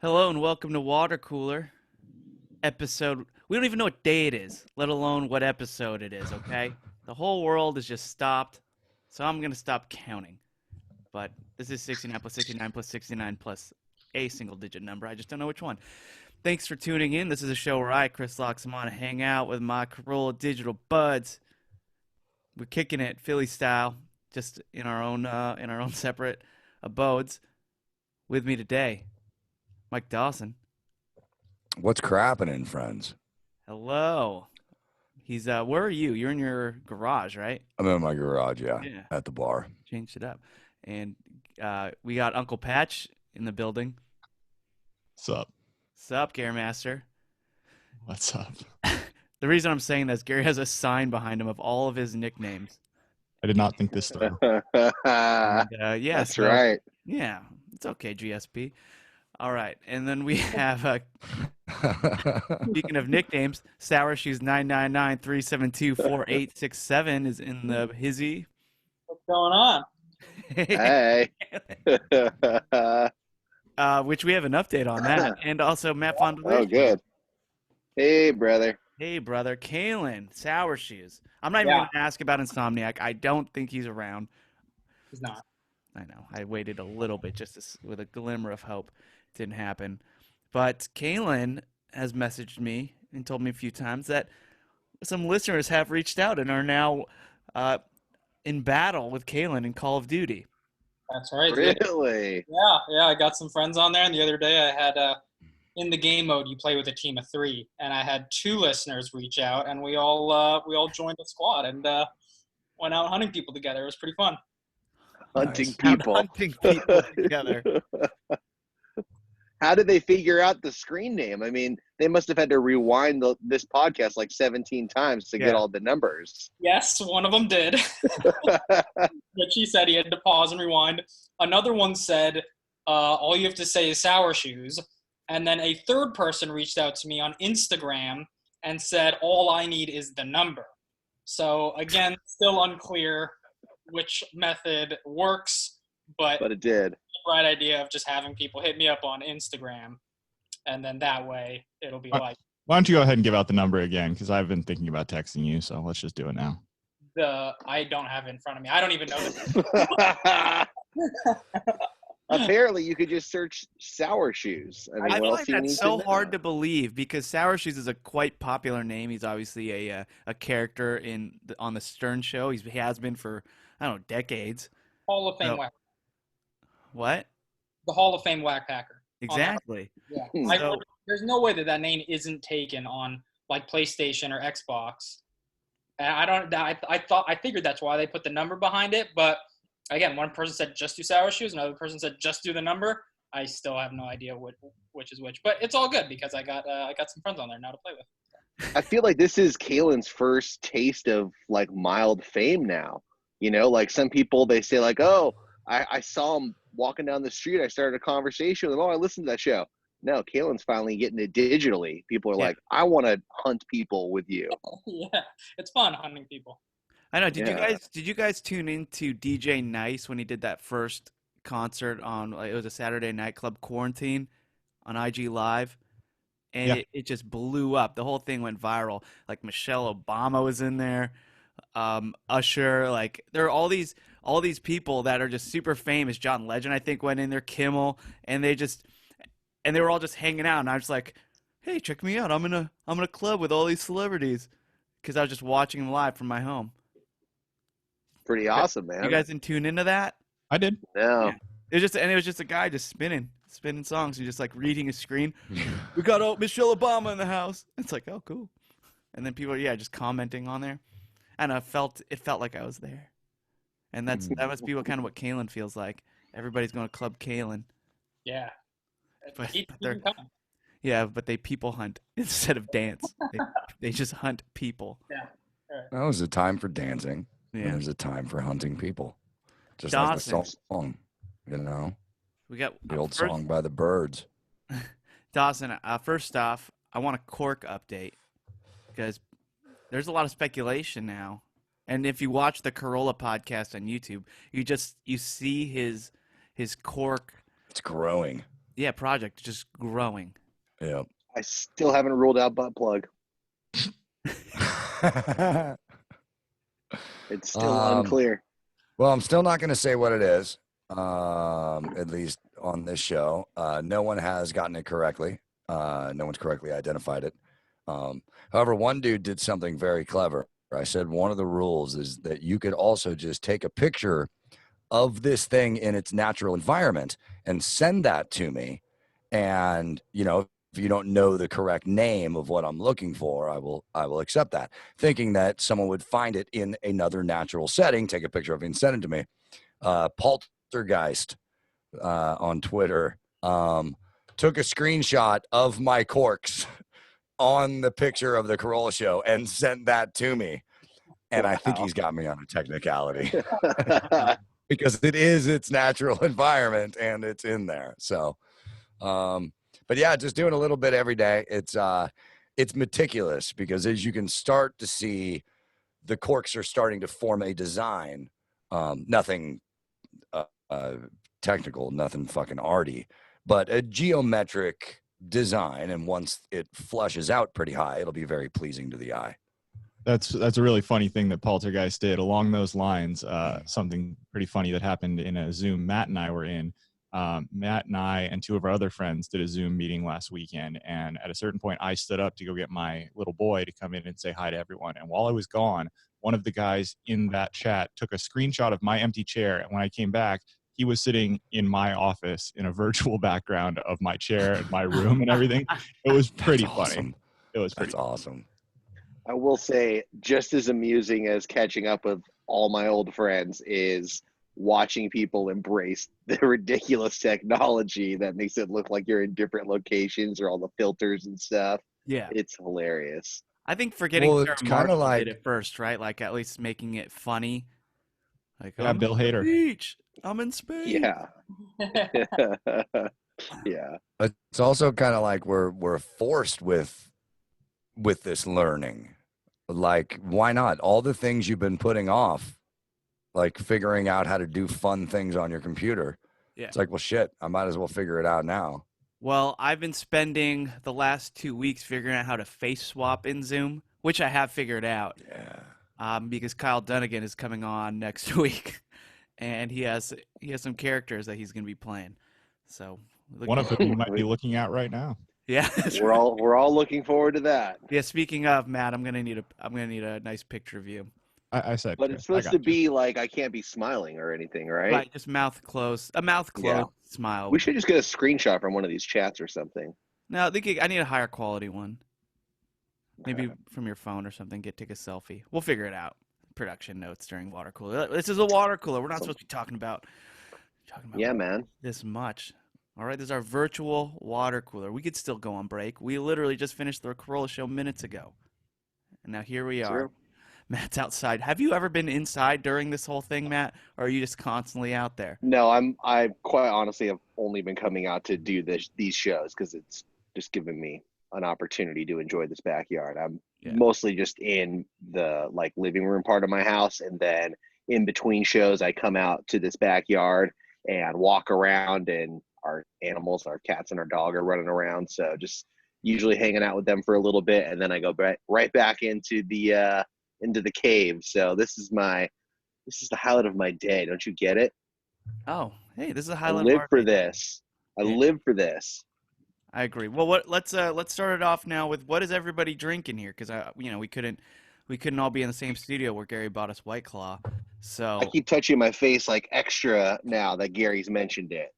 Hello and welcome to Watercooler episode. We don't even know what day it is, let alone what episode it is, okay? The whole world is just stopped, so I'm going to stop counting. But this is 69 plus 69 plus 69 plus a single digit number. I just don't know which one. Thanks for tuning in. This is a show where I, Chris Loxamon, hang out with my Corolla digital buds. We're kicking it Philly style, just in our own separate abodes. With me today, Mike Dawson. What's crapping, friends? Hello. He's where are you? You're in your garage, right? I'm in my garage, yeah. At the bar. Changed it up. And we got Uncle Patch in the building. What's up? Sup, Gary Master? What's up? The reason I'm saying that is Gary has a sign behind him of all of his nicknames. I did not think this through. And, That's right. Yeah, it's okay, GSP. All right, and then we have, speaking of nicknames, Sour Shoes 999-372-4867 is in the hizzy. What's going on? Hey. Which we have an update on that, and also Matt Fondiler. Oh, good. Hey, brother. Hey, brother. Caelan, Sour Shoes. I'm not even going to ask about Insomniac. I don't think he's around. He's not. I know. I waited a little bit with a glimmer of hope. Didn't happen. But Caelan has messaged me and told me a few times that some listeners have reached out and are now in battle with Caelan in Call of Duty. That's right. Really? Yeah. I got some friends on there, and the other day I had in the game mode you play with a team of 3, and I had 2 listeners reach out, and we all joined a squad and went out hunting people together. It was pretty fun. Hunting people. Hunting people together. How did they figure out the screen name? I mean, they must have had to rewind this podcast like 17 times to get all the numbers. Yes, one of them did. But she said he had to pause and rewind. Another one said, all you have to say is Sour Shoes. And then a third person reached out to me on Instagram and said, all I need is the number. So, again, still unclear which method works, but it did. Right idea of just having people hit me up on Instagram, and then that way it'll be like. Why don't you go ahead and give out the number again? Because I've been thinking about texting you, so let's just do it now. I don't have it in front of me. I don't even know. Apparently, you could just search Sour Shoes. I find that's so hard to believe because Sour Shoes is a quite popular name. He's obviously a character on the Stern Show. He has been for, I don't know, decades. Hall of Fame whack. What? The Hall of Fame whack packer. Exactly. Yeah. There's no way that name isn't taken on like PlayStation or Xbox. And I figured that's why they put the number behind it, but again, one person said just do Sour Shoes, another person said just do the number. I still have no idea which is which, but it's all good because I got some friends on there now to play with. I feel like this is Caelan's first taste of like mild fame now. You know, like some people, they say like, oh, I saw him walking down the street. I started a conversation with him. Oh, I listened to that show. No, Caelan's finally getting it digitally. People are like, I want to hunt people with you. Yeah, it's fun hunting people. I know. Did you guys tune into DJ Nice when he did that first concert on? It was a Saturday nightclub quarantine on IG Live, and it just blew up. The whole thing went viral. Like Michelle Obama was in there, Usher. Like there are all these people that are just super famous. John Legend, I think, went in there. Kimmel, and they were all just hanging out. And I was like, hey, check me out. I'm in a club with all these celebrities because I was just watching them live from my home. Pretty awesome, man. You guys didn't tune into that? I did. No. Yeah. It was just a guy just spinning songs and just like reading a screen. We got Michelle Obama in the house. It's like, oh, cool. And then people, just commenting on there. And it felt like I was there. And that must be kind of what Caelan feels like. Everybody's going to Club Caelan. Yeah. But they people hunt instead of dance. They just hunt people. Yeah. Right. That was a time for dancing. Yeah. And there's a time for hunting people. Just Dawson. Like the song, you know? We got the old song by the Birds. Dawson, first off, I want a Cork update because there's a lot of speculation now. And if you watch the Corolla podcast on YouTube, you see his Cork. It's growing. project just growing. Yeah. I still haven't ruled out butt plug. It's still unclear. Well, I'm still not going to say what it is, at least on this show. No one has gotten it correctly. No one's correctly identified it. However, one dude did something very clever. I said one of the rules is that you could also just take a picture of this thing in its natural environment and send that to me. And, you know, if you don't know the correct name of what I'm looking for, I will accept that, thinking that someone would find it in another natural setting, take a picture of it and send it to me. Poltergeist on Twitter took a screenshot of my corks on the picture of the Corolla show and sent that to me. And I think he's got me on a technicality because it is its natural environment and it's in there. So, but yeah, just doing a little bit every day. It's meticulous because as you can start to see, the corks are starting to form a design. Nothing technical, nothing fucking arty, but a geometric design. And once it flushes out pretty high, it'll be very pleasing to the eye. That's a really funny thing that Poltergeist did. Along those lines, something pretty funny that happened in a Zoom Matt and I were in. Matt and I and two of our other friends did a Zoom meeting last weekend, and at a certain point I stood up to go get my little boy to come in and say hi to everyone. And while I was gone, one of the guys in that chat took a screenshot of my empty chair, and when I came back, he was sitting in my office in a virtual background of my chair and my room and everything. It was pretty funny. It was pretty awesome. I will say, just as amusing as catching up with all my old friends is watching people embrace the ridiculous technology that makes it look like you're in different locations or all the filters and stuff. Yeah. It's hilarious. I think forgetting it's kind of like did it first, right? Like at least making it funny. Like, yeah, Bill Hader. Beach. I'm in space. Yeah. Yeah. It's also kind of like we're forced with this learning. Like, why not? All the things you've been putting off, like figuring out how to do fun things on your computer. Yeah. It's like, well, shit, I might as well figure it out now. Well, I've been spending the last 2 weeks figuring out how to face swap in Zoom, which I have figured out. Yeah. Because Kyle Dunnigan is coming on next week, and he has some characters that he's going to be playing. So one of them you might be looking at right now. Yeah, we're all looking forward to that. Yeah, speaking of, Matt, I'm gonna need a nice picture of you. I said, but it's supposed to be like I can't be smiling or anything, right? Right, just mouth closed, smile. We should just get a screenshot from one of these chats or something. No, I need a higher quality one. Maybe from your phone or something. Take a selfie. We'll figure it out. Production notes during Watercooler. This is a Watercooler. We're not supposed to be talking about yeah, man. This much. All right, this is our virtual water cooler. We could still go on break. We literally just finished the Corolla show minutes ago. And now here we are. True. Matt's outside. Have you ever been inside during this whole thing, Matt? Or are you just constantly out there? No, I quite honestly have only been coming out to do these shows because it's just given me an opportunity to enjoy this backyard. I'm mostly just in the living room part of my house, and then in between shows I come out to this backyard and walk around, and our animals, our cats and our dog are running around. So just usually hanging out with them for a little bit, and then I go right back into the cave. So this is the highlight of my day. Don't you get it? Oh, hey, this is a highlight. I live for this. I live for this. I agree. Well, let's start it off now with what is everybody drinking here? Because we couldn't all be in the same studio where Gary bought us White Claw. So I keep touching my face like extra now that Gary's mentioned it.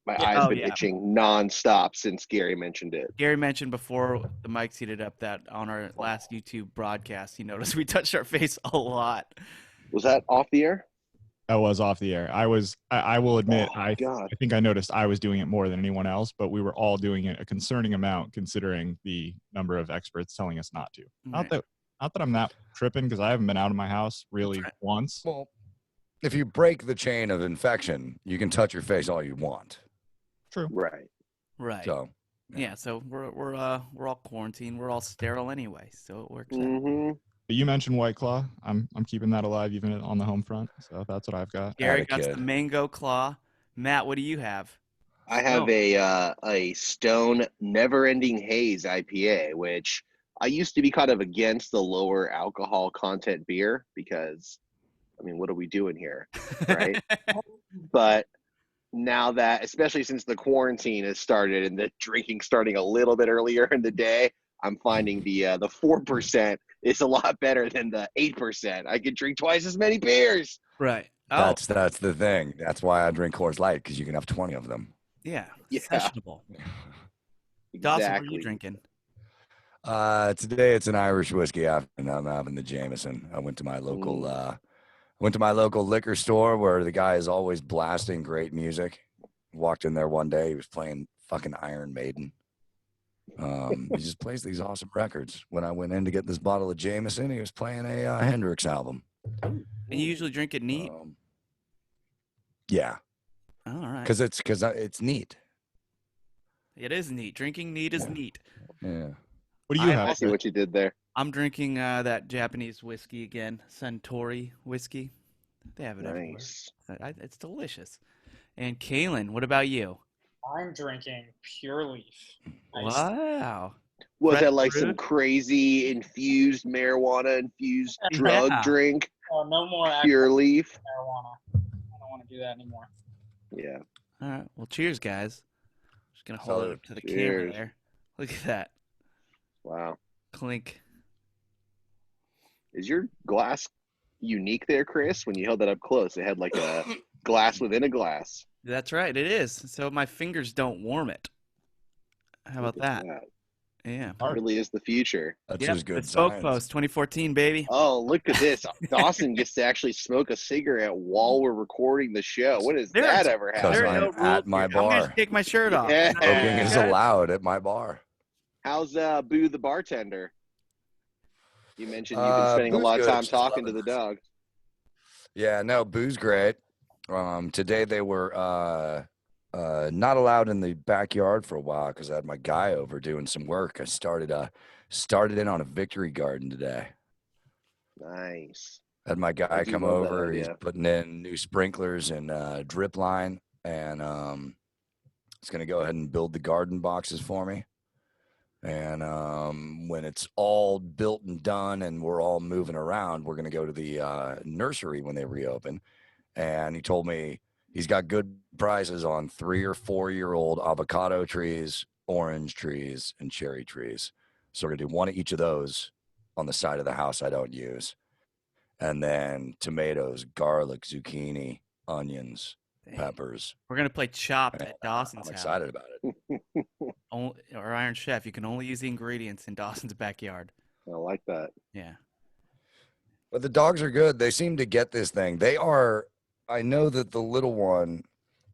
My eyes been itching nonstop since Gary mentioned it. Gary mentioned before the mics heated up that on our last YouTube broadcast, he noticed we touched our face a lot. Was that off the air? That was off the air. I will admit, I think I noticed I was doing it more than anyone else, but we were all doing it a concerning amount considering the number of experts telling us not to. Right. Not that I'm that tripping because I haven't been out of my house really once. Well, if you break the chain of infection, you can touch your face all you want. True. Right. So so we're all quarantined. We're all sterile anyway, so it works out. But you mentioned White Claw. I'm keeping that alive even on the home front. So that's what I've got. Gary got the mango claw. Matt, what do you have? I have a Stone Never Ending Haze IPA, which I used to be kind of against the lower alcohol content beer because, I mean, what are we doing here, right? But now that, especially since the quarantine has started and the drinking starting a little bit earlier in the day, I'm finding the 4% is a lot better than the 8%. I could drink twice as many beers. Right. Oh, That's the thing. That's why I drink Coors Light, because you can have 20 of them. yeah. Yeah. Sessionable. Dawson, what are Exactly. you drinking? Today it's an Irish whiskey and I'm having the Jameson. I went to my local liquor store where the guy is always blasting great music. Walked in there one day, he was playing fucking Iron Maiden. He just plays these awesome records. When I went in to get this bottle of Jameson, he was playing a Hendrix album. And you usually drink it neat? Yeah, All right. because it's neat. It is neat. Drinking neat is neat. Yeah. What do you I have? I see what you did there. I'm drinking that Japanese whiskey again, Suntory whiskey. They have it everywhere. Nice. It's delicious. And Caelan, what about you? I'm drinking Pure Leaf. Nice. Wow. Was Fresh that like some brewed? crazy infused marijuana infused drug Yeah. drink? Oh, no more Pure actual leaf. marijuana. I don't want to do that anymore. Yeah. All right. Well, cheers, guys. Just gonna hold it Salud. up to the camera Cheers. there. Look at that Wow. clink. Is your glass unique there, Chris? When you held that up close, it had like a glass within a glass. That's right. It is. So my fingers don't warm it. How about Look at that? Yeah. That really is the future. That's Yep, just good the Spoke science. Post 2014, baby. Oh, look at this. Dawson gets to actually smoke a cigarette while we're recording the show. When has There's- that ever Because There are happened? no I'm rules at my here. I'm gonna bar. take my shirt off. Yeah. Is that Smoking is good? allowed at my bar. How's Boo the bartender? You mentioned you've been spending a Boo's lot of good. time She's talking to loving the this. dog. Yeah, no, Boo's great. Today they were not allowed in the backyard for a while because I had my guy over doing some work. I started in on a victory garden today. Nice. Had my guy I do come love that over. He's idea. putting in new sprinklers and drip line, and he's gonna go ahead and build the garden boxes for me. And when it's all built and done and we're all moving around, we're going to go to the nursery when they reopen. And he told me he's got good prices on 3 or 4 year old avocado trees, orange trees, and cherry trees. So we're going to do one of each of those on the side of the house I don't use. And then tomatoes, garlic, zucchini, onions, Dang. peppers. We're gonna play Chopped And at Dawson's I'm house. excited about it. Or Iron Chef. You can only use the ingredients in Dawson's backyard. I like that. Yeah. But the dogs are good. They seem to get this thing. I know that the little one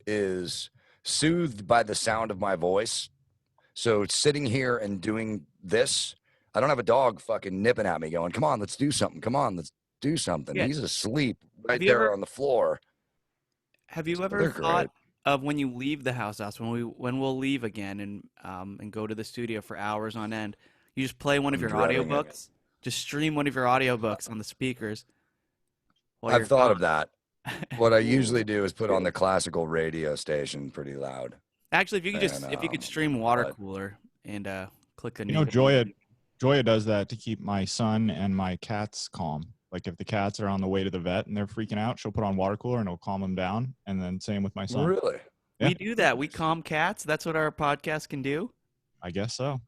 is soothed by the sound of my voice. So sitting here and doing this, I don't have a dog fucking nipping at me going, come on, let's do something. Come on, let's do something. Yeah. He's asleep right you there ever- on the floor. Have you So ever they're thought great. of when you leave the house, when we'll leave again and go to the studio for hours on end? You just play one of I'm your dreading it. audiobooks. Just stream one of your audiobooks on the speakers. while I've you're thought of gone. that. What I usually do is put on the classical radio station pretty loud. Actually, if you could And, if you could stream Watercooler and click a You know, new Joya does that to keep my son and my cats calm. Like if the cats are on the way to the vet and they're freaking out, she'll put on Watercooler and it'll calm them down. And then same with my son. Really? Yeah. We do that. We calm cats. That's what our podcast can do. I guess so.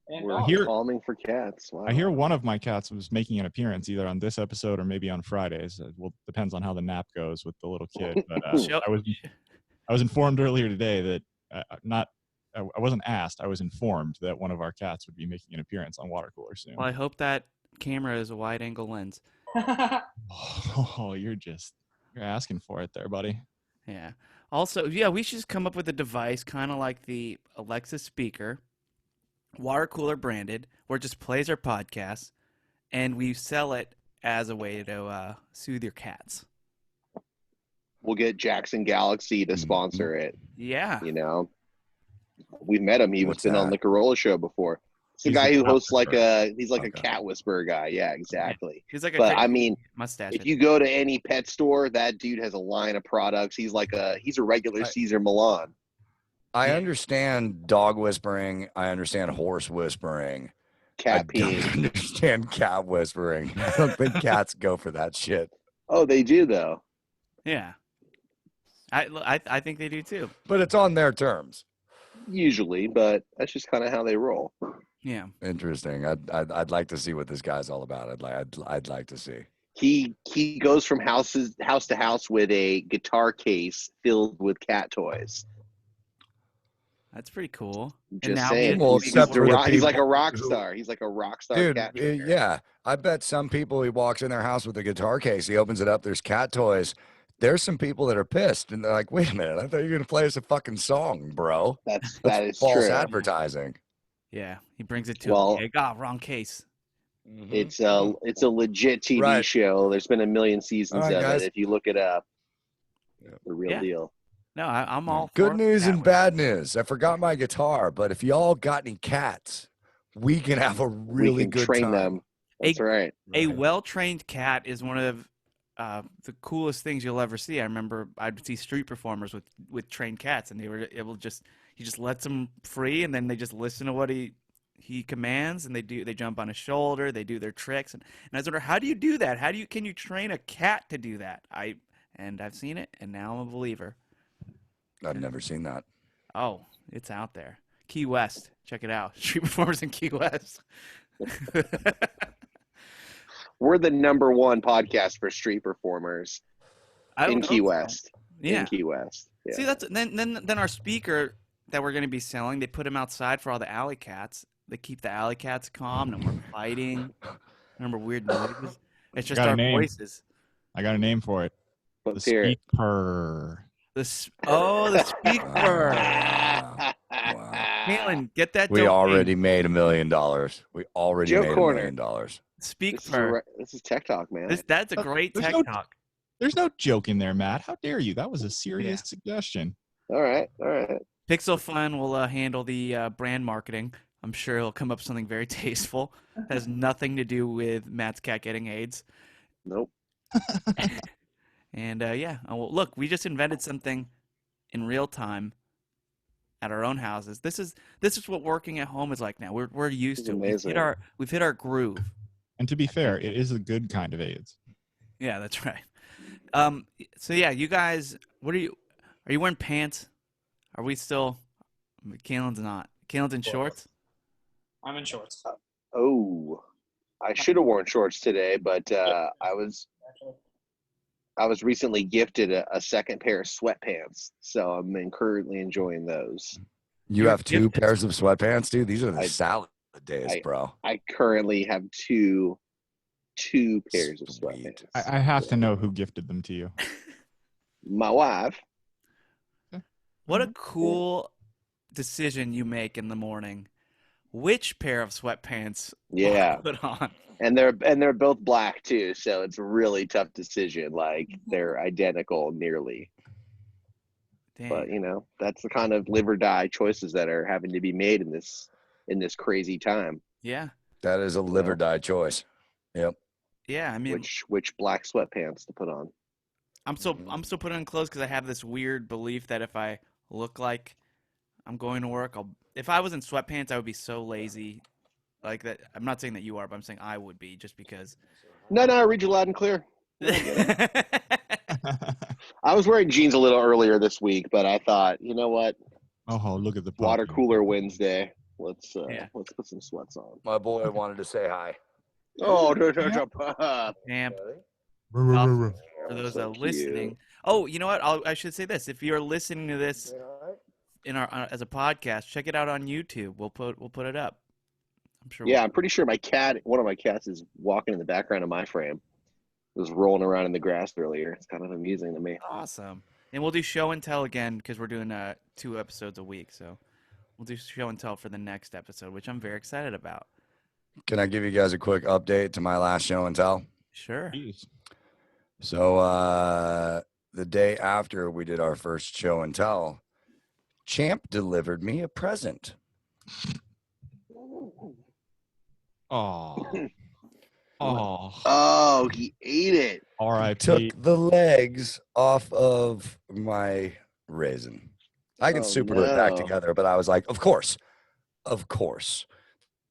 And We're dogs. Here- calming for cats. Wow. I hear one of my cats was making an appearance either on this episode or maybe on Fridays. Well, depends on how the nap goes with the little kid. But Show- I was informed earlier today that I wasn't asked. I was informed that one of our cats would be making an appearance on Watercooler soon. Well, I hope that camera is a wide angle lens. Oh, you're asking for it there, buddy. Yeah. Also, yeah, we should just come up with a device kind of like the Alexa speaker, Watercooler branded, where it just plays our podcast, and we sell it as a way to soothe your cats. We'll get Jackson Galaxy to sponsor it. Yeah. You know, we've met him. He's What's been on that? the Corolla show before. It's the He's guy the who cat hosts like whisperer. he's like Okay. a cat whisperer guy. Yeah, exactly. He's like a But crazy I mean, mustache. if you go to any pet store, that dude has a line of products. He's a regular Right. Caesar Milan. I Yeah. understand dog whispering. I understand horse whispering. Cat I don't peeing. understand cat whispering. I don't think cats go for that shit. Oh, they do though. Yeah. I think they do too. But it's on their terms. Usually, but that's just kind of how they roll. Yeah. Interesting. I'd like to see what this guy's all about. I'd like to see. He goes from house to house with a guitar case filled with cat toys. That's pretty cool. Just And now saying. Well, He's, except for the he's like a people rock who- star. He's like a rock star Dude, cat trainer. yeah. I bet some people, he walks in their house with a guitar case, he opens it up, there's cat toys. There's some people that are pissed and they're like, wait a minute, I thought you were gonna play us a fucking song, bro. That That's is false true. advertising. Yeah, he brings it to Well- a gig. Oh, wrong case. It's a legit TV Right. show. There's been a million seasons All right, of guys. it. If you look it up, Yep. the real Yeah. deal. No, I'm all Good for news cat and bad news. I forgot my guitar, but if y'all got any cats, we can have a really we can good train time. them. That's right. A Right. well-trained cat is one of the coolest things you'll ever see. I remember I'd see street performers with trained cats, and they were able to he just lets them free, and then they just listen to what he commands, and they jump on his shoulder, they do their tricks, and I was wondering, how do you do that? Can you train a cat to do that? I've seen it, and now I'm a believer. I've never seen that. Oh, it's out there. Key West, check it out. Street performers in Key West. We're the #1 podcast for street performers I don't in know Key so. West. Yeah. In Key West. Yeah. See, that's then our speaker that we're going to be selling. They put him outside for all the alley cats. They keep the alley cats calm. No more fighting. No more weird noises. It's just Got a our name. voices. I got a name for it. The Let's hear it. speaker. The speaker. Wow. Caelan, get that. We domain. already made $1 million. We already Joke made $1 corner. million. Speak This is, for. this is Tech Talk, man. That's a great There's tech no- talk. There's no joke in there, Matt. How dare you? That was a serious suggestion. All right. Pixel Fun will handle the brand marketing. I'm sure he'll come up with something very tasteful. Has nothing to do with Matt's cat getting AIDS. Nope. And yeah, well, look, we just invented something in real time at our own houses. This is what working at home is like now. We're used It's to it. amazing. We've hit our groove. And to be fair, it is a good kind of AIDS. Yeah, that's right. So yeah, you guys, are you wearing pants? Are we still? Caelan's not. Caelan's in shorts. I'm in shorts. Oh, I should have worn shorts today, but I was recently gifted a second pair of sweatpants, so I'm currently enjoying those. You You're have two gifted. pairs of sweatpants, dude? These are the I- salad days, bro. I currently have two pairs of Sweet. sweatpants. I have to know who gifted them to you. My wife. What a cool decision you make in the morning. Which pair of sweatpants Yeah, put on? and they're both black too, so it's a really tough decision. Like they're identical nearly, Dang. but you know that's the kind of live or die choices that are having to be made in this crazy time. Yeah. That is a live or die choice. Yep. Yeah, I mean, Which black sweatpants to put on? I'm still putting on clothes because I have this weird belief that if I look like I'm going to work, if I was in sweatpants, I would be so lazy. Like that. I'm not saying that you are, but I'm saying I would be just because. No, I read you loud and clear. I was wearing jeans a little earlier this week, but I thought, you know what? Oh, look at the Water puppy. cooler Wednesday. Let's put some sweats on. My boy wanted to say hi. Oh, Champ, Ruh. for those so cute. listening. Oh, you know what? I should say this. If you're listening to this in our as a podcast, check it out on YouTube. We'll put it up. I'm sure. Yeah, I'm pretty sure one of my cats is walking in the background of my frame. It was rolling around in the grass earlier. It's kind of amusing to me. Awesome. And we'll do show and tell again because we're doing 2 episodes a week. So we'll do show and tell for the next episode, which I'm very excited about. Can I give you guys a quick update to my last show and tell? Sure. Jeez. So the day after we did our first show and tell, Champ delivered me a present. Oh. Oh. Oh, he ate it. R.I.P. Took the legs off of my raisin. I can Oh, super it back no. together, but I was like, of course.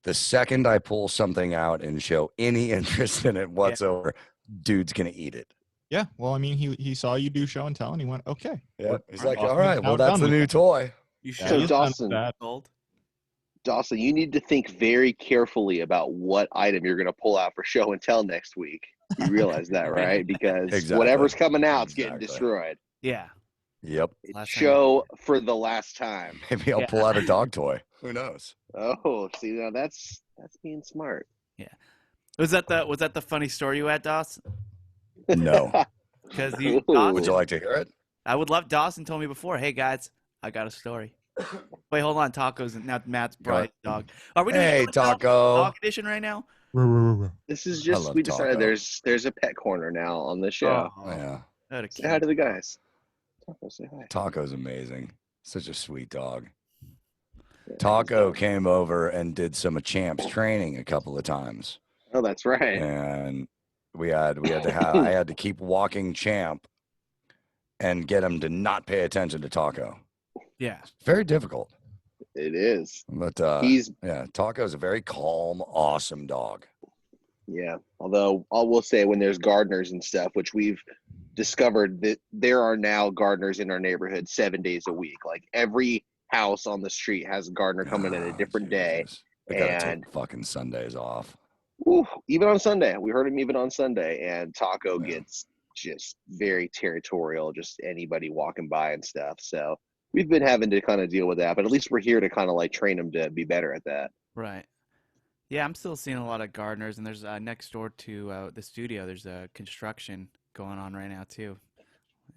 The second I pull something out and show any interest in it whatsoever, dude's gonna eat it. Yeah. Well, I mean, he saw you do show and tell, and he went, okay. Yeah, he's All right, like, all Dawson is right, well, now that's done the with new that. toy. You Yeah, should he's have done with Dawson. that. gold. Dawson, you need to think very carefully about what item you're going to pull out for show and tell next week. You realize that, right? Because Exactly. whatever's coming out is getting Exactly. destroyed. Yeah. Yep. It's Last time show for the last time. Maybe I'll Yeah. pull out a dog toy. Who knows? Oh, see, now that's being smart. Was that the funny story you had, Dawson? No. Because Ooh. Would you like to hear it? I would love. Dawson told me before. Hey guys, I got a story. Wait, hold on. Tacos and now Matt's brought his dog. Are we doing Hey, Taco. dog edition right now? This is I just love we decided Taco. there's a pet corner now on the show. Oh, Yeah. what a Say hi cute- to the guys. Taco, say hi. Taco's amazing. Such a sweet dog. Yeah, Taco came over and did some of Champ's training a couple of times. Oh, that's right. And we had to have I had to keep walking Champ and get him to not pay attention to Taco. Yeah. Very difficult. It is. But He's yeah, Taco's a very calm, awesome dog. yeah. Although I will say when there's gardeners and stuff, which we've discovered that there are now gardeners in our neighborhood 7 days a week. Like every house on the street has a gardener coming in a Oh, different day. Jesus. I gotta and- take fucking Sundays off. Ooh, even on Sunday. We heard him even on Sunday. And Taco Yeah. gets just very territorial, just anybody walking by and stuff. So we've been having to kind of deal with that, but at least we're here to kind of like train him to be better at that. Right. Yeah, I'm still seeing a lot of gardeners, and there's next door to the studio. There's a construction going on right now too.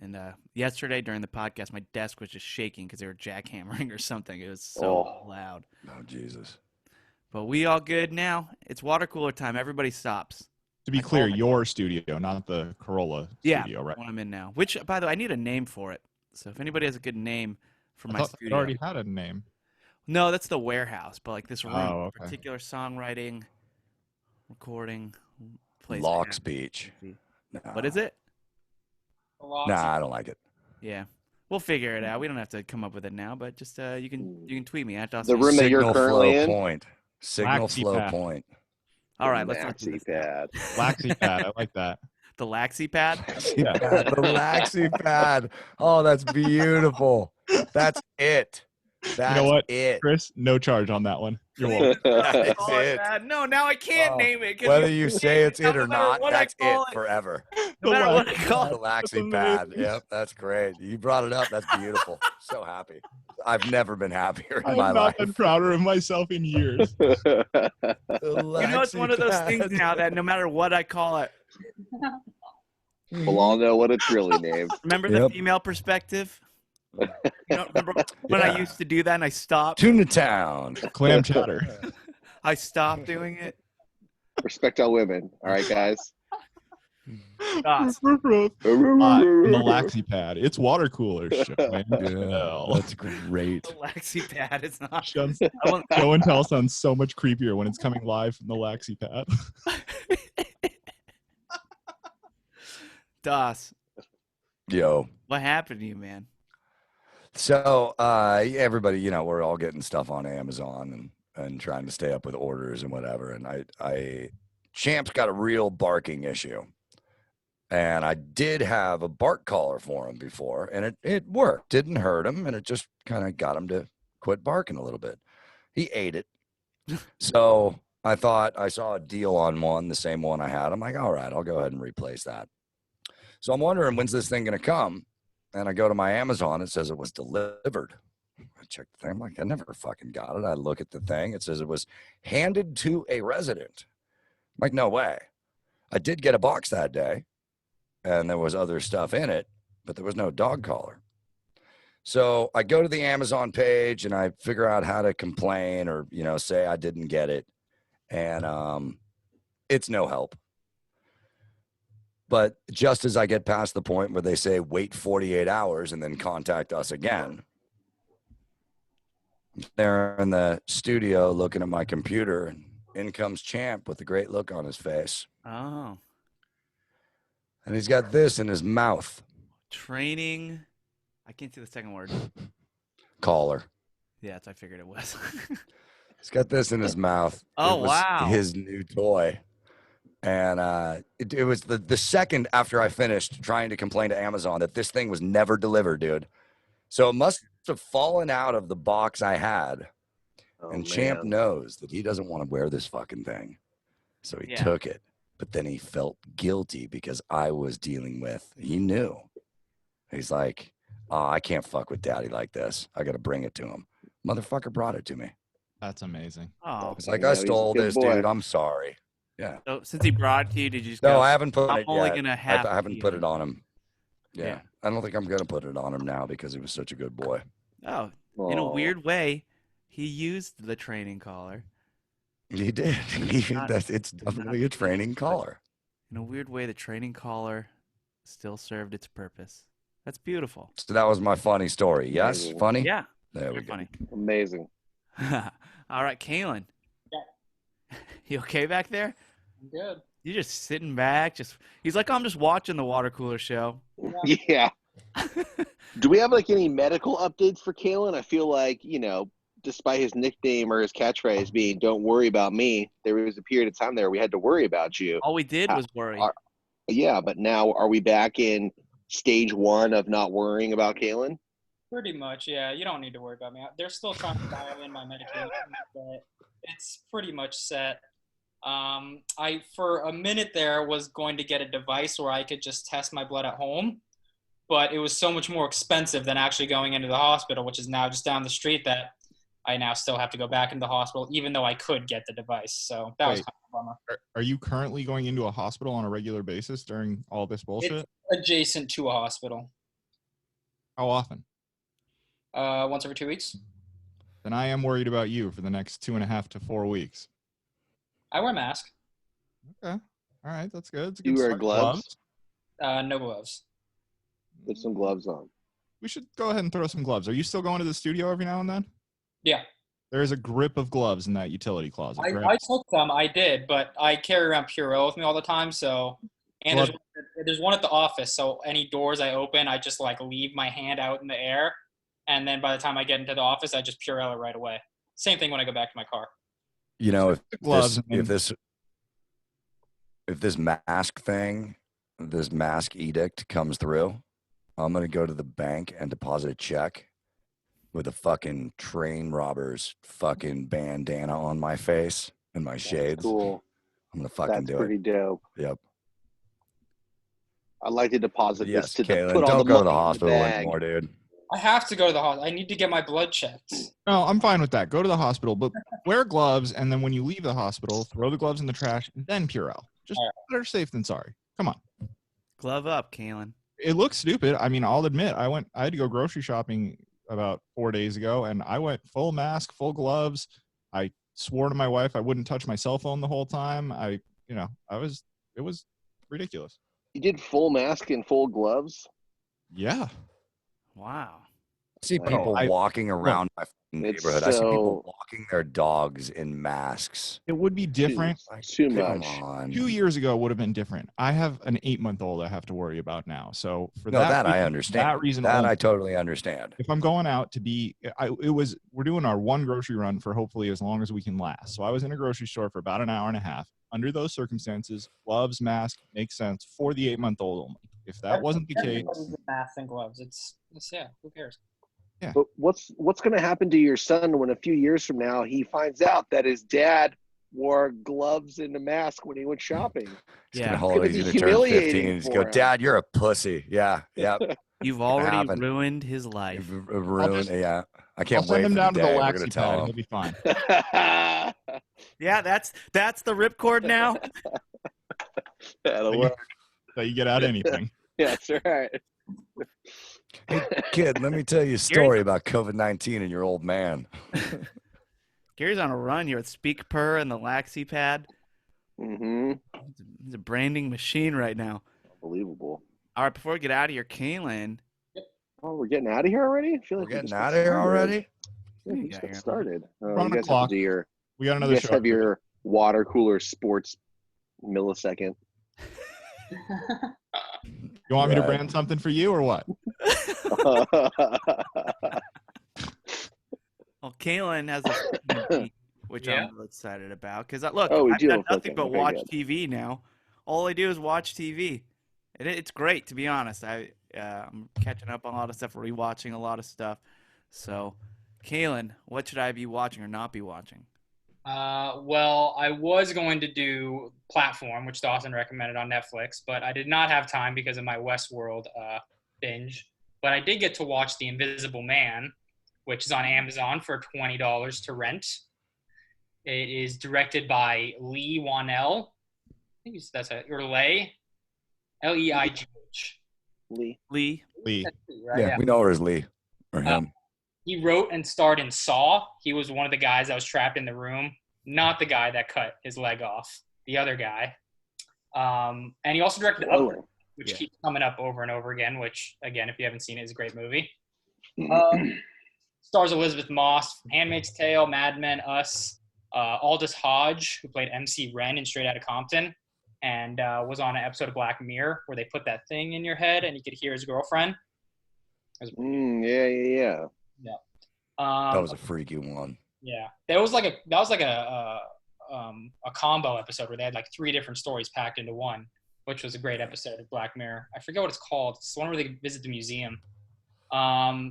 And yesterday during the podcast, my desk was just shaking because they were jackhammering or something. It was so loud. Oh, Jesus. But we all good now. It's water cooler time. Everybody stops. To be I clear, told my- your studio, not the Corolla Yeah, studio, right? One I'm in now. Which, by the way, I need a name for it. So if anybody has a good name for I my thought it studio, already had a name. no, that's the warehouse. But like this room, Oh, okay. particular songwriting, recording, place. Lock speech. What is it? Nah, I don't like it. Yeah, we'll figure it out. We don't have to come up with it now, but just you can tweet me at The Dawson. room that you're Signal currently flow in? point. Signal Laxy flow pad. point. All right, let's not do Maxi this. pad. Laxy pad. I like that. The Laxy pad. Yeah. The Laxy pad. Oh, that's beautiful. That's it. That's what? it. Chris, no charge on that one. You're welcome. That's Oh, it. man. No, now I can't Oh, name it. 'cause Whether you you can't say name it's Now, it or no matter not, what I that's call it forever. No matter what I Laxy call The it. Laxy That's pad. Yep, that's great. You brought it up. That's beautiful. So happy. I've never been happier in I've my not life. been prouder of myself in years. The You know, it's Laxy one of those pad. things now that no matter what I call it, We'll all know what it's really named. remember the Yep. female perspective? You know, remember when I Yeah. used to do that and I stopped? Tuna Town. Clam chowder. I stopped doing it. Respect all women. All right, guys. Doss. From the Laxy pad. It's water cooler. Show and Yeah, tell. that's great. The Laxy pad is not. Show I want, show and tell sounds so much creepier when it's coming live from the Laxy pad. Doss, Yo. what happened to you, man? So everybody, we're all getting stuff on Amazon and trying to stay up with orders and whatever. And I Champ's got a real barking issue. And I did have a bark collar for him before, and it worked. Didn't hurt him, and it just kind of got him to quit barking a little bit. He ate it. So I thought I saw a deal on one, the same one I had. I'm like, all right, I'll go ahead and replace that. So I'm wondering, when's this thing going to come? And I go to my Amazon. It says it was delivered. I check the thing. I'm like, I never fucking got it. I look at the thing. It says it was handed to a resident. I'm like, no way. I did get a box that day, and there was other stuff in it, but there was no dog collar. So I go to the Amazon page and I figure out how to complain or, say I didn't get it. And it's no help. But just as I get past the point where they say wait 48 hours and then contact us again, I'm there in the studio looking at my computer, and in comes Champ with a great look on his face. Oh, And he's got this in his mouth. training. I can't see the second word. collar. Yeah, I figured it was. He's got this in his mouth. Oh, It was wow. his new toy. And it was the second after I finished trying to complain to Amazon that this thing was never delivered, dude. So it must have fallen out of the box I had. Oh, And Champ man. knows that he doesn't want to wear this fucking thing. So he Yeah. took it. But then he felt guilty because I was dealing with, he knew. He's like, oh, I can't fuck with daddy like this. I got to bring it to him. Motherfucker brought it to me. That's amazing. Oh. It's like, You know, I he's a stole good this, boy. dude. I'm sorry. Yeah. So since he brought it to you, did you just No, go, I haven't put I'm it only yet. going to I have haven't put it on him. Yeah. Yeah. I don't think I'm going to put it on him now because he was such a good boy. Oh, in a Aw. weird way, he used the training collar. He did. It's definitely a training collar. In a weird way, the training collar still served its purpose. That's beautiful. So that was my funny story. Yes? Amazing. Funny? Yeah, There we very go. funny. Amazing. All right, Caelan. Yeah. You okay back there? I'm good. You just sitting back, he's like, I'm just watching the water cooler show. Yeah. Do we have like any medical updates for Caelan? I feel like, despite his nickname or his catchphrase being "Don't worry about me," there was a period of time there we had to worry about you. All we did was worry. Yeah, but now are we back in stage 1 of not worrying about Caelan? Pretty much, yeah. You don't need to worry about me. They're still trying to dial in my medication, but it's pretty much set. I, for a minute there, was going to get a device where I could just test my blood at home, but it was so much more expensive than actually going into the hospital, which is now just down the street, that I now still have to go back into the hospital, even though I could get the device. So that was Wait. kind of a bummer. Are you currently going into a hospital on a regular basis during all this bullshit? It's adjacent to a hospital. How often? Once every 2 weeks. Then I am worried about you for the next 2.5 to 4 weeks. I wear a mask. Okay. All right. That's good. It's a Do you good wear start. gloves? No gloves. Put some gloves on. We should go ahead and throw some gloves. Are you still going to the studio every now and then? Yeah. There is a grip of gloves in that utility closet. I correct? took some, I did, but I carry around Purell with me all the time. So, and there's one at the office. So any doors I open, I just like leave my hand out in the air, and then by the time I get into the office, I just Purell it right away. Same thing when I go back to my car. If gloves this mask thing, this mask edict comes through, I'm gonna go to the bank and deposit a check with a fucking train robber's fucking bandana on my face and my shades. Cool. I'm gonna fucking That's do pretty it. dope. Yep. I'd like to deposit Yes, this to Caelan, put all don't the go to money the in hospital bag. anymore, dude. I have to go to the hospital. I need to get my blood checked. No, I'm fine with that. Go to the hospital, but wear gloves, and then when you leave the hospital, throw the gloves in the trash, and then Purell. Just All right. better safe than sorry. Come on. Glove up, Caelan. It looks stupid. I mean, I'll admit, I had to go grocery shopping about 4 days ago, and I went full mask, full gloves. I swore to my wife I wouldn't touch my cell phone the whole time. It was ridiculous. You did full mask and full gloves? Yeah. Wow. I see Wow. people walking around my It's neighborhood. I see people so- walking their dogs in masks. It would be different. Too Come much. on. 2 years ago would have been different. I have an 8-month-old I have to worry about now. So for No, that I reason- understand. That reason That only, I totally understand. if I'm going out to we're doing our one grocery run for hopefully as long as we can last. So I was in a grocery store for about an hour and a half. Under those circumstances, gloves, mask makes sense for the 8-month-old only. If that wasn't the case, Everybody's in masks and gloves. It's yeah. Who cares? But what's going to happen to your son when a few years from now he finds out that his dad wore gloves and a mask when he went shopping? He's Yeah. gonna It's gonna be turn 15 humiliating and he's for go, him. Dad, you're a pussy. Yeah, yeah. You've already happen. ruined his life. You've ruined. Yeah, I I'll can't send wait him for down the to the day we're gonna laxy tell pad. him. He'll be fine. Yeah, that's the ripcord now. That'll work. So you get out anything. Yeah, that's right. Hey, kid, let me tell you a story about COVID-19 and your old man. Gary's on a run here with Speak Purr and the Laxy Pad. Mm-hmm. He's a branding machine right now. Unbelievable. All right, before we get out of here, Caelan. Oh, we're getting out of here already? I feel We're like we getting just out got of here started. already? Yeah, we Yeah, just here. got started. We're on You the guys have clock. to do your, We got you another guys show. have your water cooler sports millisecond. You want me to Right. brand something for you or what? Well, Caelan has a fucking beat, which Yeah. I'm real excited about. Because look, Oh, we I've do done have a nothing fucking- but okay, watch good. TV now. All I do is watch TV. It's great, to be honest. I'm catching up on a lot of stuff, rewatching a lot of stuff. So, Caelan, what should I be watching or not be watching? Well, I was going to do Platform, which Dawson recommended on Netflix, but I did not have time because of my Westworld binge. But I did get to watch The Invisible Man, which is on Amazon for $20 to rent. It is directed by Lee Wanell. I think that's or Leigh, Leigh. Lee. Lee. Lee. Right? Yeah, we know her as Lee or him. He wrote and starred in Saw. He was one of the guys that was trapped in the room, not the guy that cut his leg off, the other guy. And he also directed Upward, which keeps coming up over and over again, which, again, if you haven't seen it, is a great movie. Stars Elisabeth Moss from Handmaid's Tale, Mad Men, Us. Aldous Hodge, who played MC Ren in Straight Outta Compton, and was on an episode of Black Mirror where they put that thing in your head and you could hear his girlfriend. Yeah. That was a freaky one. Yeah, that was like a combo episode where they had like 3 different stories packed into one, which was a great episode of Black Mirror. I forget what it's called. It's the one where they visit the museum.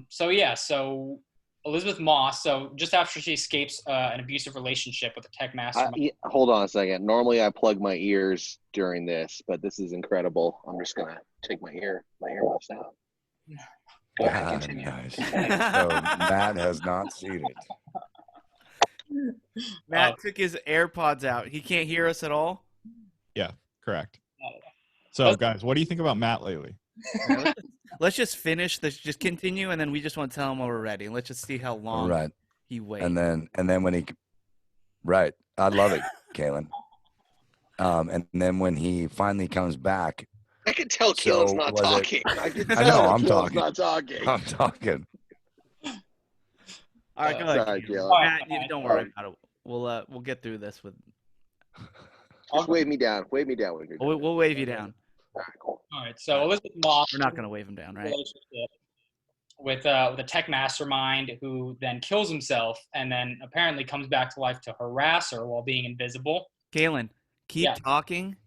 So Elisabeth Moss. So just after she escapes an abusive relationship with a tech mastermind. Hold on a second. Normally I plug my ears during this, but this is incredible. I'm just gonna take my earmuffs out. Go ahead, continue. Nice. So Matt has not seen it. Matt took his AirPods out. He can't hear us at all. Yeah, correct. So, guys, what do you think about Matt lately? Let's just finish. Let's just continue, and then we just want to tell him when we're ready. And let's just see how long Right. he waits. And then when he, right, I love it, Caelan. And then when he finally comes back, I can tell So, Keelan's not was it- talking. I can I tell know, I'm Keelan's talking. not talking. I'm talking. All right, go ahead. Sorry, Caelan. Caelan. Matt, don't worry about it. We'll get through this with. Just wave me down. Wave me down when you're done. We'll wave you down. All right, cool. All right, so Elisabeth Moss. We're not gonna wave him down, right? Relationship with a tech mastermind who then kills himself and then apparently comes back to life to harass her while being invisible. Caelan, keep Yeah. talking,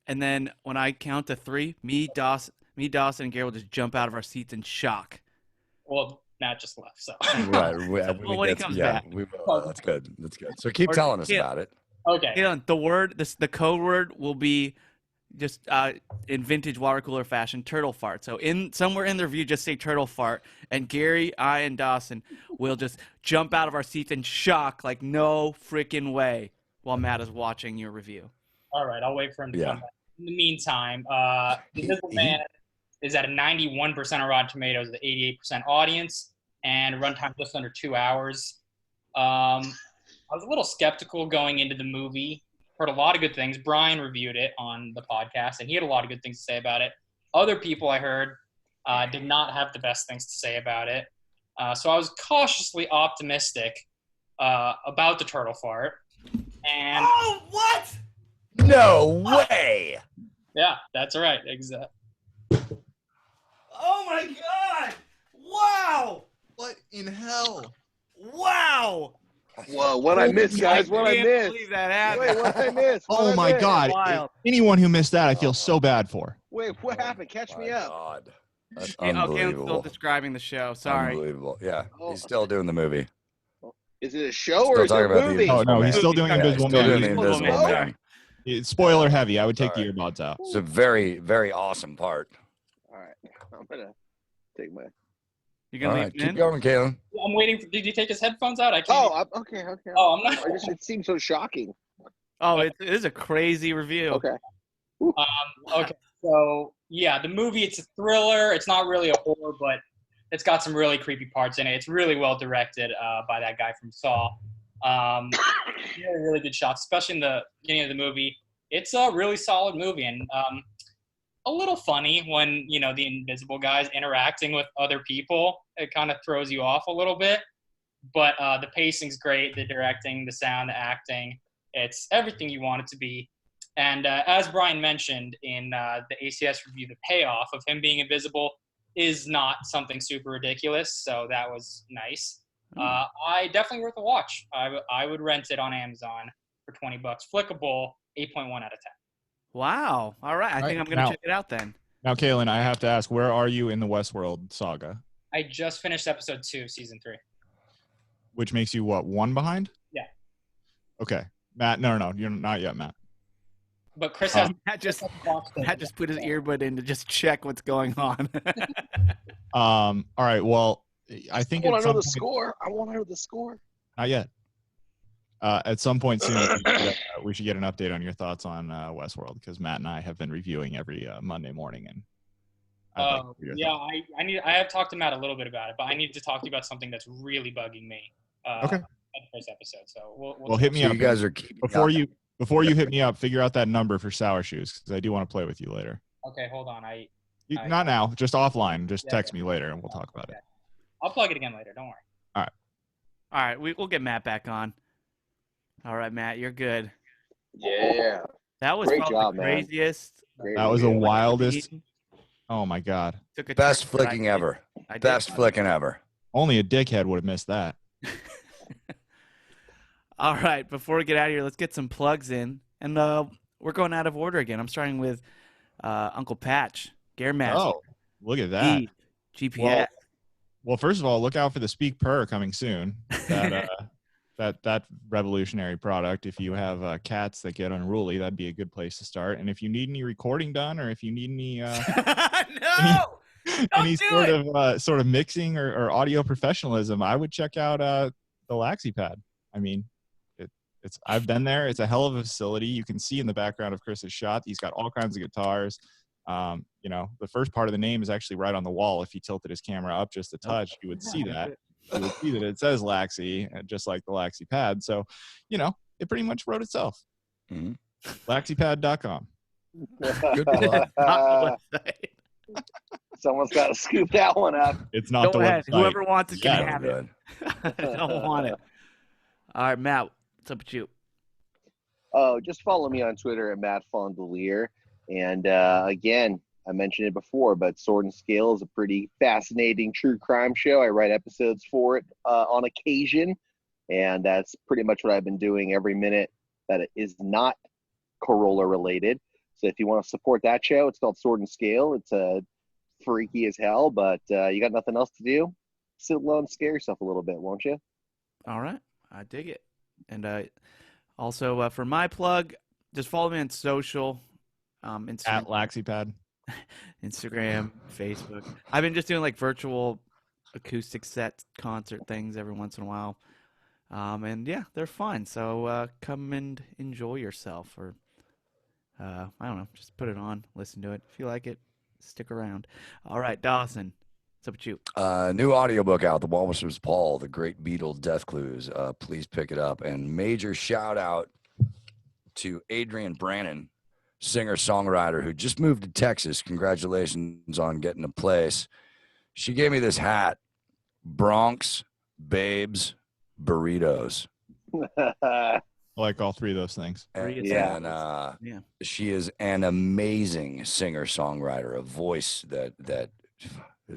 and then when I count to 3, me, Dawson, and Gary will just jump out of our seats in shock. Well, Matt just left, so. Right. Well, when he comes back. We will. That's good. That's good. So keep telling us about it. Okay. Caelan, the code word will be just in vintage water cooler fashion, turtle fart. So somewhere in the review, just say turtle fart, and Gary, I, and Dawson will just jump out of our seats in shock, like no freaking way, while Matt is watching your review. All right, I'll wait for him to Yeah. come back. In the meantime, The Invisible Man is at a 91% of Rotten Tomatoes with an 88% audience, and runtime just under 2 hours. I was a little skeptical going into the movie. Heard a lot of good things. Brian reviewed it on the podcast, and he had a lot of good things to say about it. Other people I heard did not have the best things to say about it. So I was cautiously optimistic about the turtle fart. And Oh, what? No way. yeah, that's right. Exactly. Oh my God! Wow! What in hell? Wow! Whoa, what I missed, guys? What I can't missed? believe that happened. Wait, what I missed? What Oh I my missed? God! Wild. Anyone who missed that, I feel so bad for. Wait, what happened? Catch me My up. God. That's Okay, I'm still unbelievable. describing the show. Sorry. Unbelievable. Yeah. Oh, He's still doing the movie. Is it a show Still or is it a talking about the movie? Oh no, he's still doing Yeah, Invisible Still doing Man. the Invisible Invisible Man. Man. It's spoiler heavy. I would take the Sorry. earbuds out. It's a very, very awesome part. All right, I'm gonna take my. You All gonna right, leave keep him in? going, Caelan. I'm waiting for. Did you take his headphones out? I can't. Oh, okay. Oh, I'm not. It seems so shocking. Oh, it is a crazy review. Okay. Okay, so yeah, the movie, it's a thriller. It's not really a horror, but it's got some really creepy parts in it. It's really well directed by that guy from Saw. Really, really good shots, especially in the beginning of the movie. It's a really solid movie, and a little funny when, you know, the invisible guy's interacting with other people. It kind of throws you off a little bit, but the pacing's great, the directing, the sound, the acting. It's everything you want it to be. And as Brian mentioned in the ACS review, the payoff of him being invisible is not something super ridiculous, so that was nice. I definitely worth a watch. I would rent it on Amazon for $20. Flickable, 8.1 out of 10. Wow. All right. I think I'm gonna Now- check it out then. Now, Caelan, I have to ask, where are you in the Westworld saga? I just finished episode 2, season 3. Which makes you what, 1 behind? Yeah. Okay. Matt, no, you're not yet, Matt. But Chris has Matt just watched it. Matt just put his earbud in to just check what's going on. All right. Well, I think I want at to know some the point, score. I want to know the score. not yet. At some point soon, we should get an update on your thoughts on Westworld, because Matt and I have been reviewing every Monday morning, and I'd like to hear your thoughts. I have talked to Matt a little bit about it, but I need to talk to you about something that's really bugging me. Okay. At the first episode, so Well, hit me So up. you guys are keeping Before you hit me up, figure out that number for Sour Shoes, because I do want to play with you later. Okay, hold on. Not now, just offline. Just Yeah, text me later, and we'll talk about it. I'll plug it again later. Don't worry. All right, we'll get Matt back on. All right, Matt, you're good. Yeah. That was Great probably job, the man. craziest. Great That was the review. wildest. Oh my God! Took a best turn, but flicking I did- ever. I did Best watch flicking ever. Only a dickhead would have missed that. it. All right, before we get out of here, let's get some plugs in, and we're going out of order again. I'm starting with Uncle Patch, Gearmaster, Oh, look at that. GPS. Well, first of all, look out for the Speak Purr coming soon. That revolutionary product. If you have cats that get unruly, that'd be a good place to start. And if you need any recording done, or if you need any No! any do sort of mixing or audio professionalism, I would check out the LaxiPad. I mean, it's I've been there. It's a hell of a facility. You can see in the background of Chris's shot, he's got all kinds of guitars. The first part of the name is actually right on the wall. If he tilted his camera up just a touch, you would see that. You would see that it says Laxi, just like the LaxiPad. So, it pretty much wrote itself. Mhm. LaxiPad.com. Good plug. Not the website. Someone's got to scoop that one up. It's not Go the ahead. website. Whoever wants it can Yeah, have it. Good. I don't want it. All right, Matt, what's up with you? Oh, just follow me on Twitter at Matt Fondiler. And again, I mentioned it before, but Sword and Scale is a pretty fascinating true crime show. I write episodes for it on occasion, and that's pretty much what I've been doing every minute that it is not Corolla related. So if you want to support that show, it's called Sword and Scale. It's freaky as hell, but you got nothing else to do? Sit alone, scare yourself a little bit, won't you? All right, I dig it. And also for my plug, just follow me on social, Instagram, At LaxiPad. Instagram, Facebook. I've been just doing like virtual acoustic set concert things every once in a while. And yeah, they're fun. So come and enjoy yourself, or I don't know, just put it on, listen to it. If you like it, stick around. All right, Dawson, what's up with you? New audiobook out, The Walrus's Paul, The Great Beetle Death Clues. Please pick it up. And major shout out to Adrian Brannon, singer-songwriter who just moved to Texas. Congratulations on getting a place. She gave me this hat, Bronx Babes Burritos. I like all three of those things. And, Yeah. Yeah. She is an amazing singer-songwriter, a voice that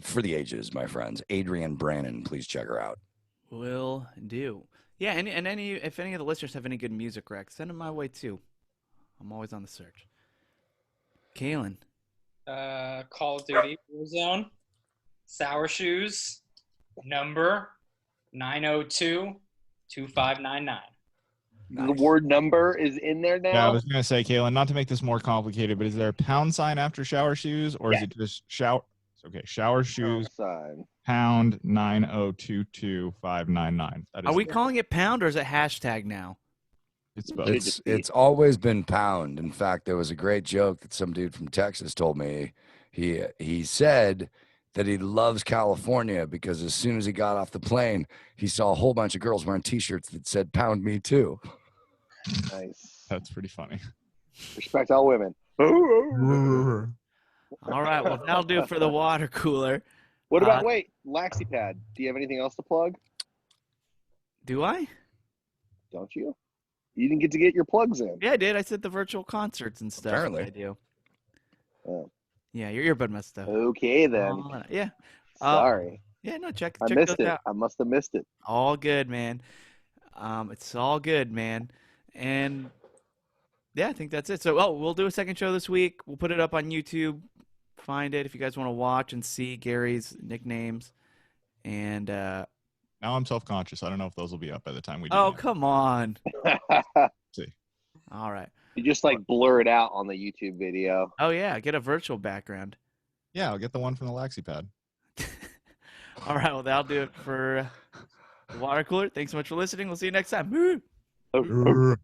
for the ages, my friends. Adrian Brannon, please check her out. Will do. Yeah, and if any of the listeners have any good music recs, send them my way too. I'm always on the search. Caelan. Call of Duty Warzone, Sour Shoes, number 902-2599. The word number is in there now. Yeah, I was gonna say, Caelan, not to make this more complicated, but is there a pound sign after shower shoes, or is it just shower? Okay, shower shoes Sign. pound 9022599. That is Are we calling it pound or is it hashtag now? It's both. It's always been pound. In fact, there was a great joke that some dude from Texas told me. He said that he loves California because as soon as he got off the plane, he saw a whole bunch of girls wearing T-shirts that said "Pound Me Too." Nice. That's pretty funny. Respect all women. All right, well, that'll do it for the water cooler. What about, wait, LaxiPad. Do you have anything else to plug? Do I? Don't you? You didn't get to get your plugs in. Yeah, I did. I said the virtual concerts and stuff. Apparently. I do. Oh. Yeah, your earbud messed up. Okay, then. Yeah. Sorry. Yeah, no, check I check missed those it. out. I must have missed it. All good, man. It's all good, man. And yeah, I think that's it. So, we'll do a second show this week. We'll put it up on YouTube. Find it if you guys want to watch and see Gary's nicknames. And Now I'm self-conscious. I don't know if those will be up by the time we do. oh, that. come on. See. All right. You just like blur it out on the YouTube video. Oh yeah, get a virtual background. Yeah, I'll get the one from the Laxi Pad. All right, well that'll do it for the water cooler. Thanks so much for listening. We'll see you next time. Woo! Oh, oh.